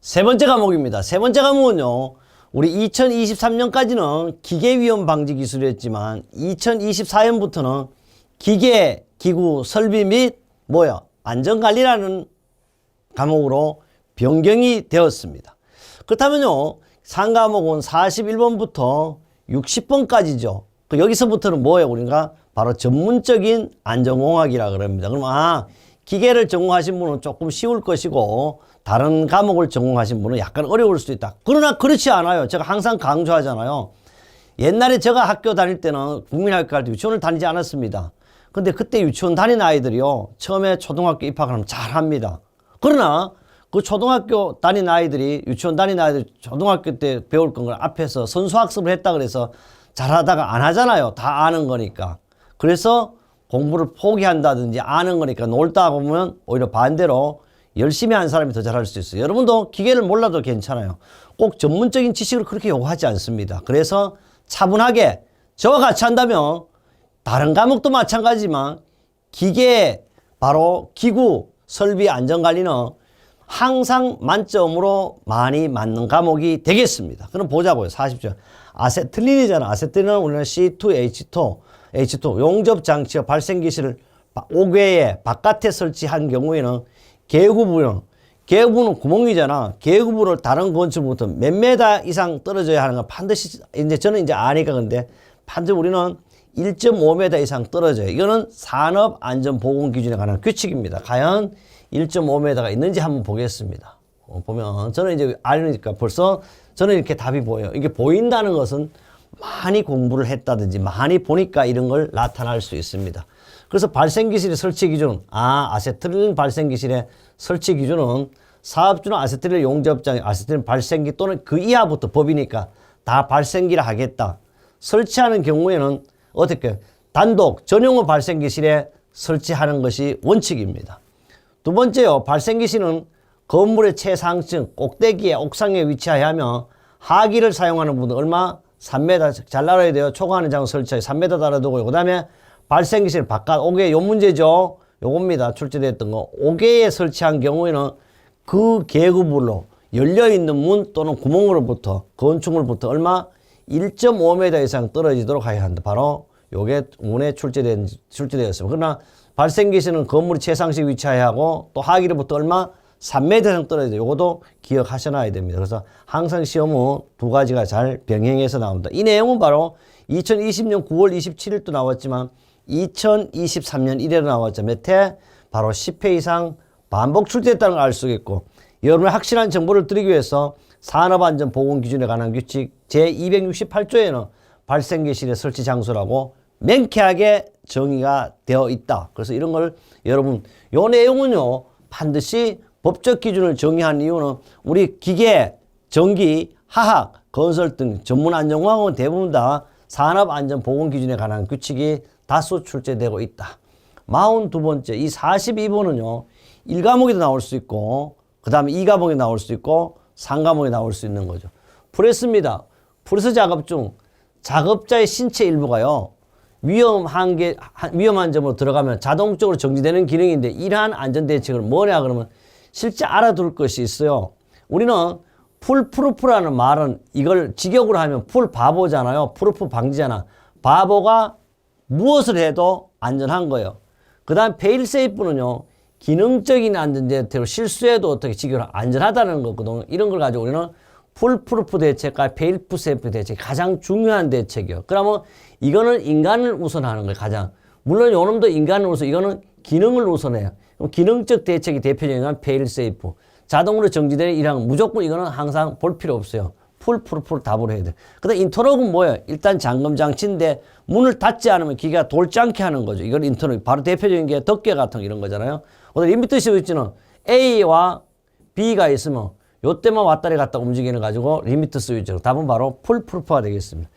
세 번째 과목입니다. 세 번째 과목은요, 우리 2023년까지는 기계위험 방지 기술이었지만 2024년부터는 기계, 기구, 설비 및 안전관리라는 과목으로 변경이 되었습니다. 그렇다면요, 상과목은 41번부터 60번까지죠. 여기서부터는 우리가 바로 전문적인 안전공학이라 그럽니다. 그럼 기계를 전공하신 분은 조금 쉬울 것이고 다른 과목을 전공하신 분은 약간 어려울 수도 있다. 그러나 그렇지 않아요. 제가 항상 강조하잖아요. 옛날에 제가 학교 다닐 때는 국민학교 갈 때 유치원을 다니지 않았습니다. 근데 그때 유치원 다닌 아이들이요, 처음에 초등학교 입학하면 잘합니다. 그러나 그 초등학교 다닌 아이들이, 유치원 다닌 아이들이 초등학교 때 배울 건 앞에서 선수학습을 했다 그래서 잘하다가 안 하잖아요. 다 아는 거니까. 그래서 공부를 포기한다든지 아는 거니까 놀다 보면 오히려 반대로 열심히 한 사람이 더 잘할 수 있어요. 여러분도 기계를 몰라도 괜찮아요. 꼭 전문적인 지식을 그렇게 요구하지 않습니다. 그래서 차분하게 저와 같이 한다면 다른 과목도 마찬가지지만 기계, 바로 기구, 설비 안전관리는 항상 만점으로 많이 맞는 과목이 되겠습니다. 그럼 보자고요. 40조. 아세틸린이잖아. 아세틸린은 우리는 C2H2 용접 장치와 발생 기실을 5개의 바깥에 설치한 경우에는 계구부는 구멍이잖아. 계구부를 다른 건축부터 몇 메다 이상 떨어져야 하는 건 반드시, 저는 아니까 근데 반드시 우리는 1.5m 이상 떨어져요. 이거는 산업안전보건기준에 관한 규칙입니다. 과연 1.5m가 있는지 한번 보겠습니다. 보면 저는 알으니까 벌써 저는 이렇게 답이 보여요. 이게 보인다는 것은 많이 공부를 했다든지 많이 보니까 이런 걸 나타날 수 있습니다. 그래서 발생기실의 설치 기준, 아세틸린 발생기실의 설치 기준은 사업주는 아세틸린 용접장, 아세틸린 발생기 또는 그 이하부터 법이니까 다 발생기라 하겠다. 설치하는 경우에는 어떻게 단독 전용호 발생기실에 설치하는 것이 원칙입니다. 두 번째요, 발생기실은 건물의 최상층 꼭대기에 옥상에 위치하여 하며 하기를 사용하는 분은 얼마? 3m 잘 알아야 돼요. 초과하는 장소 설치하여 3m 달아두고요. 그 다음에 발생기실 바깥 5개, 요 문제죠. 요겁니다. 출제됐던 거. 5개에 설치한 경우에는 그 계급으로 열려있는 문 또는 구멍으로부터, 건축물부터 얼마? 1.5m 이상 떨어지도록 해야 한다. 바로 요게 문에 출제되었습니다. 그러나 발생기실은 건물이 최상층 위치하여 하고 또 하기로부터 얼마? 3m 이상 떨어져요. 요것도 기억하셔놔야 됩니다. 그래서 항상 시험은 두 가지가 잘 병행해서 나온다. 이 내용은 바로 2020년 9월 27일도 나왔지만 2023년 1회로 나왔죠. 몇 회? 바로 10회 이상 반복 출제했다는 걸 알 수 있고, 여러분의 확실한 정보를 드리기 위해서 산업안전보건기준에 관한 규칙 제268조에는 발생기실의 설치 장소라고 명쾌하게 정의가 되어 있다. 그래서 이런 걸 여러분, 요 내용은요 반드시 법적 기준을 정의한 이유는 우리 기계, 전기, 화학, 건설 등 전문안전공학은 대부분 다 산업안전보건기준에 관한 규칙이 다수 출제되고 있다. 42번째, 이 42번은요 1과목에도 나올 수 있고 그 다음에 2과목에 나올 수 있고 3과목에 나올 수 있는 거죠. 프레스입니다. 프레스 작업 중 작업자의 신체 일부가요 위험한 점으로 들어가면 자동적으로 정지되는 기능인데, 이러한 안전대책을 뭐냐 그러면 실제 알아둘 것이 있어요. 우리는 풀프루프라는 말은 이걸 직역으로 하면 풀 바보잖아요. 프루프 방지잖아. 바보가 무엇을 해도 안전한 거예요. 그 다음 페일세이프는요 기능적인 안전대책으로 실수해도 어떻게 직역으로 안전하다는 거거든요. 이런 걸 가지고 우리는 풀프루프 대책과 페일세이프 대책이 가장 중요한 대책이에요. 그러면 이거는 인간을 우선하는 거예요. 가장. 물론 요놈도 인간을 우선, 이거는 기능을 우선해요. 그럼 기능적 대책이 대표적인 건 페일세이프. 자동으로 정지되는 이랑 무조건 이거는 항상 볼 필요 없어요. 풀프루프를 답을 해야 돼. 그 다음 인터록은 뭐예요? 일단 잠금 장치인데 문을 닫지 않으면 기계가 돌지 않게 하는 거죠. 이걸 인터록. 바로 대표적인 게 덮개 같은 거 이런 거잖아요. 그 다음 리미트 스위치는 A와 B가 있으면 요때만 왔다리 갔다 움직이는 가지고 리미트 스위치로 답은 바로 풀프루프가 되겠습니다.